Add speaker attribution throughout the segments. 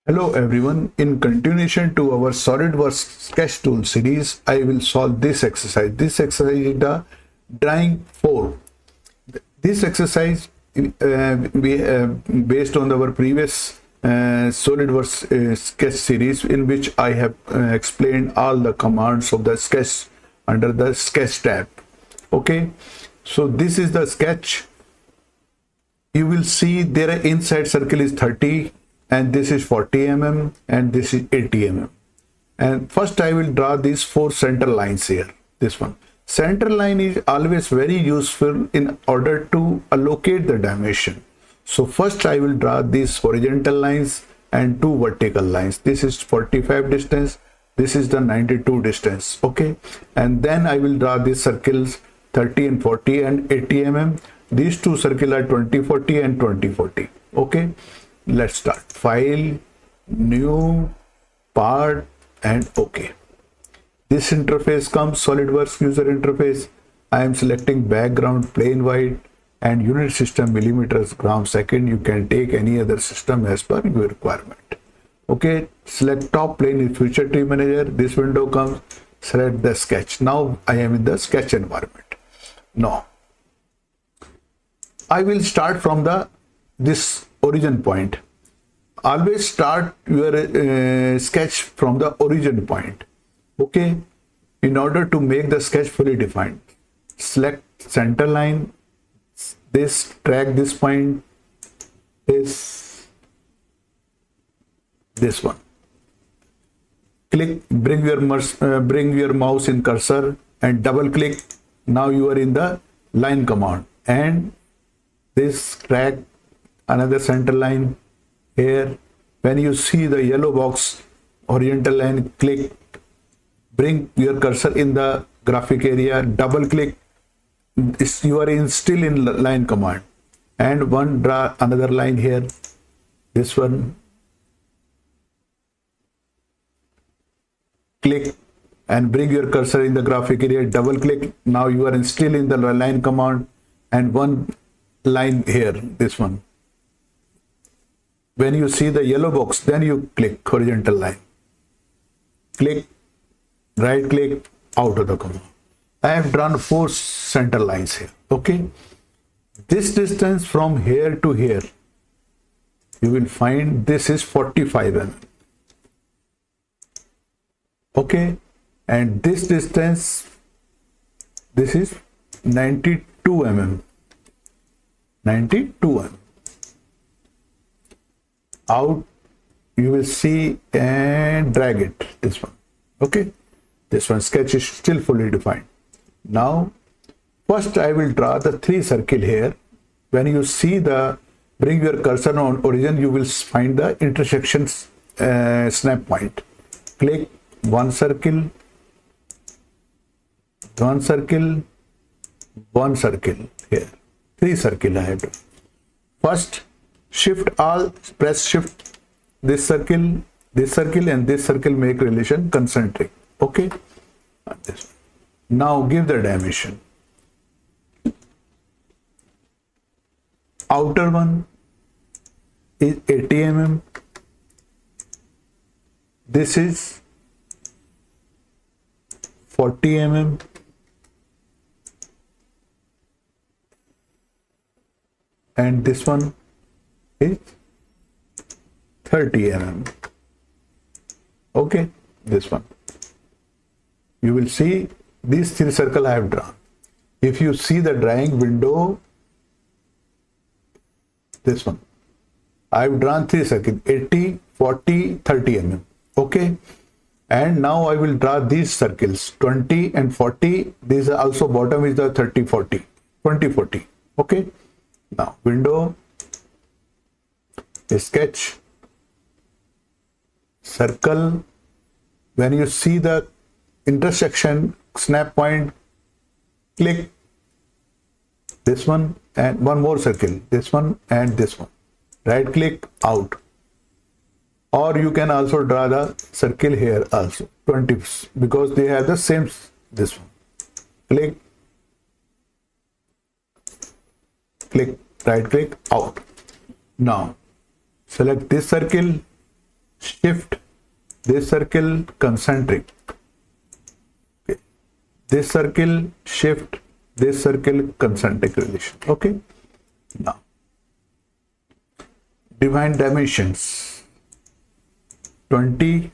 Speaker 1: Hello everyone, in continuation to our SolidWorks sketch tool series, I will solve this exercise. This exercise is the drawing 4. This exercise based on our previous SolidWorks sketch series, in which I have explained all the commands of the sketch under the sketch tab. Okay, so this is the sketch. You will see there inside circle is 30 and this is 40 mm and this is 80 mm. And first I will draw these 4 center lines here. This one. Center line is always very useful in order to allocate the dimension. So first I will draw these horizontal lines and 2 vertical lines. This is 45 distance. This is the 92 distance. Okay. And then I will draw these circles 30 and 40 and 80 mm. These 2 circles are 2040 and 2040. Okay. Let's start. File, new, part, and OK. This interface comes, SolidWorks user interface. I am selecting background plain white and unit system millimeters gram second. You can take any other system as per your requirement. Okay, select top plane in future tree manager. This window comes, select the sketch. Now I am in the sketch environment. Now I will start from this origin point. Always start your sketch from the origin point. Okay, in order to make the sketch fully defined, select center line, drag this point, this one. Click, bring your mouse in cursor and double click. Now you are in the line command, and this drag another center line here. When you see the yellow box horizontal line, click, bring your cursor in the graphic area, double click. You are still in line command, and draw another line here. This one, click and bring your cursor in the graphic area, double click. Now you are still in the line command, and one line here, this one. When you see the yellow box, then you click horizontal line. Click, right click, out of the command. I have drawn 4 center lines here. Okay. This distance from here to here, you will find this is 45 mm. Okay. And this distance, this is 92 mm. 92 mm. Out, you will see, and drag it, this one. Okay, this one sketch is still fully defined. Now first I will draw the 3 circle here. When you see bring your cursor on origin, you will find the intersection snap point. Click one circle, one circle, one circle here. 3 circle I have done. First, shift all, press shift, this circle, and this circle make relation concentric. Okay. This. Now give the dimension. Outer one is 80 mm. This is 40 mm. And this one is 30 mm. Okay, this one. You will see these 3 circles I have drawn. If you see the drawing window, this one, I have drawn 3 circles, 80, 40, 30 mm. Okay, and now I will draw these circles 20 and 40. These are also bottom is the 30, 40, 20, 40. Okay, now window, sketch, circle. When you see the intersection snap point, click this one and one more circle, this one and this one. Right click, out. Or you can also draw the circle here also, 20, because they have the same, this one. Click, right click, out. Now select this circle, shift this circle concentric. Okay. This circle shift this circle concentric relation. Okay. Now define dimensions. 20,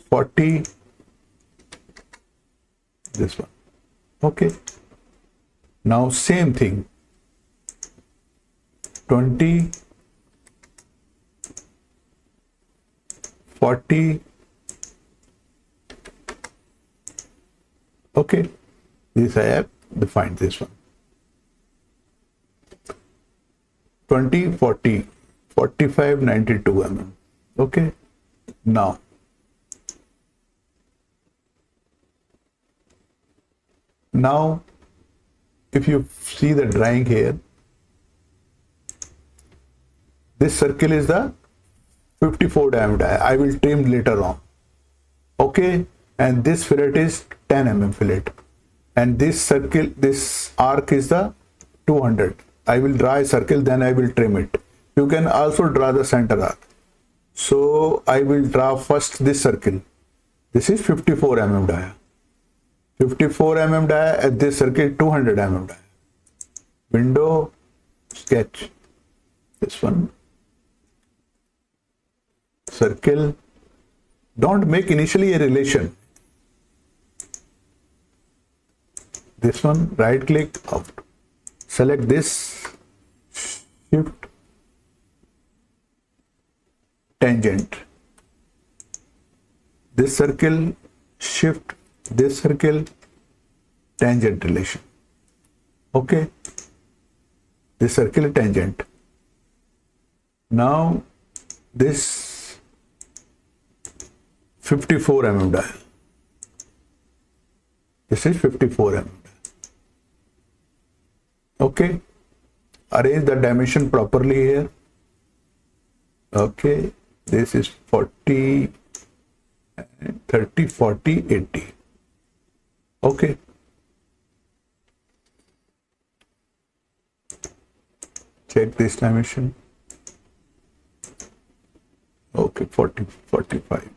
Speaker 1: 40, this one. Okay. Now same thing. 20, 40. Okay. This I have defined this one. 20, 40, 45, 92 mm. Okay. Now if you see the drawing here, this circle is the 54 diameter. I will trim later on. Okay. And this fillet is 10 mm fillet. And this circle, this arc is the 200. I will draw a circle, then I will trim it. You can also draw the center arc. So I will draw first this circle. This is 54 mm dia. 54 mm dia at this circle 200 mm dia. Window, sketch. This one. Circle. Don't make initially a relation. This one, right click, out. Select this, shift, tangent. This circle, shift, this circle, tangent relation. Okay. This circle, tangent. Now this 54 mm dial. This is 54 mm. Okay. Arrange the dimension properly here. Okay. This is 40, 30, 40, 80. Okay. Check this dimension. Okay. 40, 45.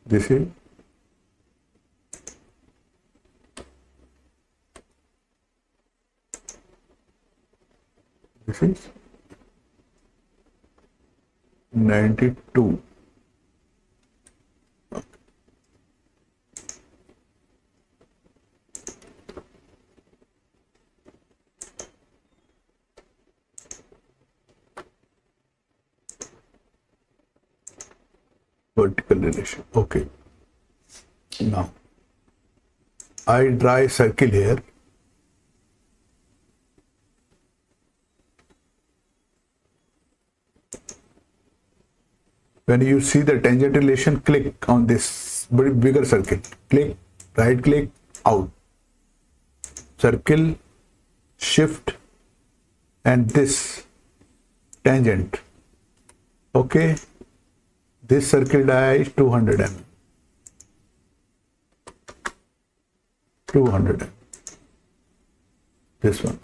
Speaker 1: This is this is 92. Okay. Vertical relation. Okay. Now I draw a circle here. When you see the tangent relation, click on this bigger circle. Click, right click, out. Circle, shift, and this tangent. Okay. This circle die is 200 mm. 200 mm. This one.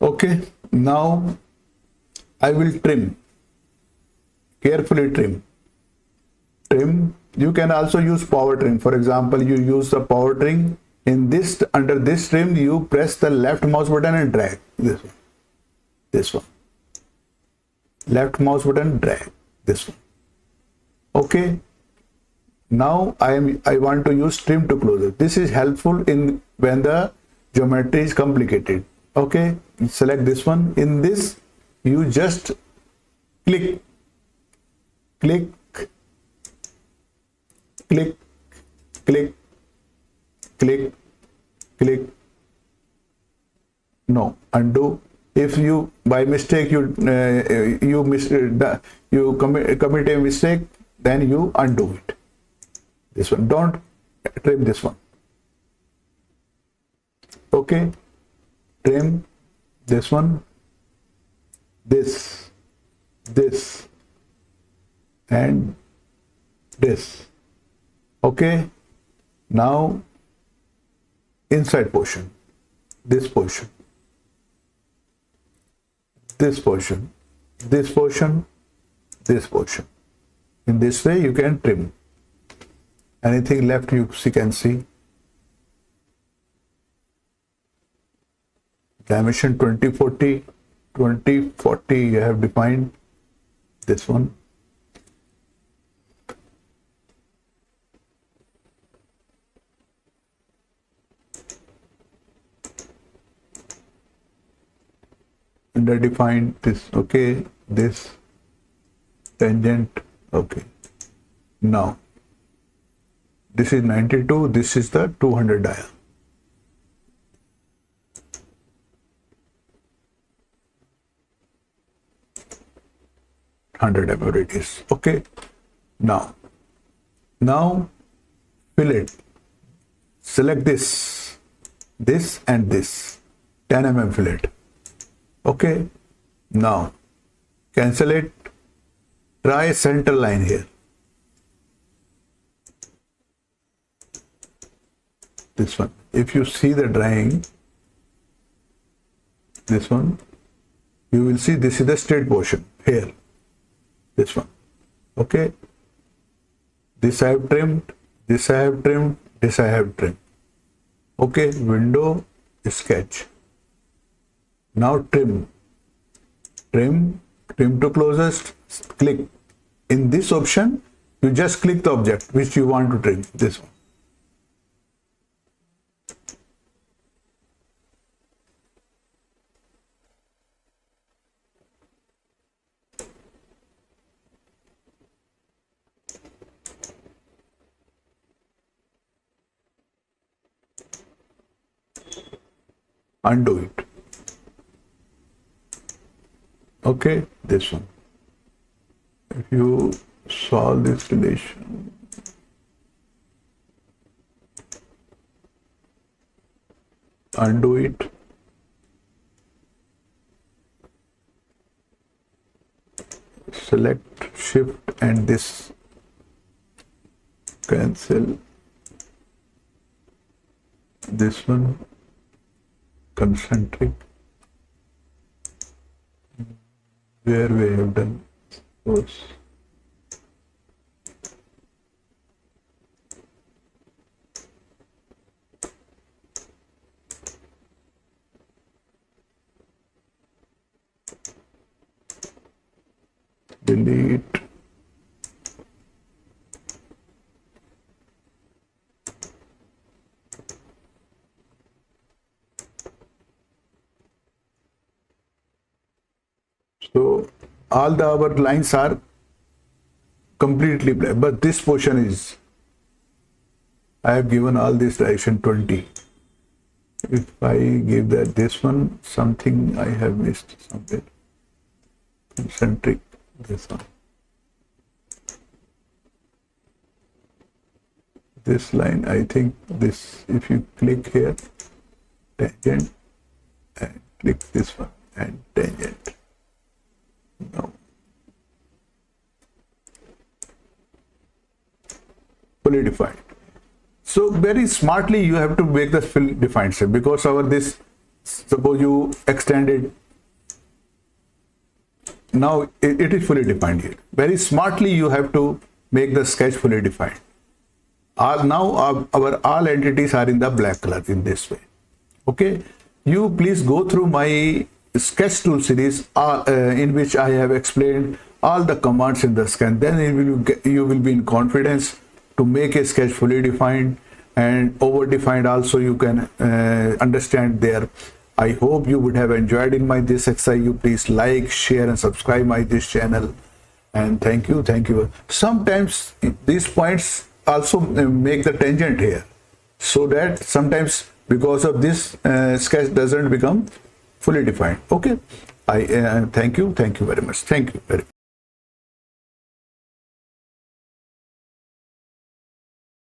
Speaker 1: Okay. Now I will trim. Carefully trim. Trim. You can also use power trim. For example, you use the power trim. In this, under this trim, you press the left mouse button and drag. This one. This one. Left mouse button, drag. This one. Okay. Now I want to use trim to closure. This is helpful in when the geometry is complicated. Okay. Select this one. In this, you just click, click, click, click, click, click. No, undo. If you by mistake you commit a mistake, then you undo it. This one. Don't trim this one. Okay. Trim this one. This, and this. Okay. Now inside portion, this portion. this portion, this portion, this portion. In this way you can trim. Anything left you can see. Dimension 2040, 2040 you have defined this one. Underdefined this, okay, this tangent, okay. Now this is 92, this is the 200 dial. It is okay. Now fillet. Select this and this 10 mm fillet. Okay. Now cancel it. Try center line here. This one. If you see the drawing, this one, you will see this is the straight portion here. This one. Okay. This I have trimmed. This I have trimmed. This I have trimmed. Okay. Window, sketch. Now trim. Trim to closest. Click. In this option, you just click the object which you want to trim. This one. Undo it. Okay, this one. If you solve this relation, undo it. Select shift and this, cancel this one, concentric, where we have done those. Delete. So all the our lines are completely black, but this portion is, I have given all this direction 20. If I give that this one, something I have missed somewhere. Concentric, this one. This line, I think this, if you click here, tangent, and click this one, and tangent. No. Fully defined. So very smartly you have to make the fully defined shape, because our this, suppose you extended, now it is fully defined here. Very smartly you have to make the sketch fully defined. Now our all entities are in the black color in this way. Okay, you please go through my sketch tool series in which I have explained all the commands in the sketch. Then you will be in confidence to make a sketch fully defined, and over defined also you can understand there. I hope you would have enjoyed in my this exercise. You please like, share and subscribe my this channel, and thank you. Sometimes these points also make the tangent here, so that sometimes because of this sketch doesn't become fully defined. Okay, I thank you very much. Thank you very much.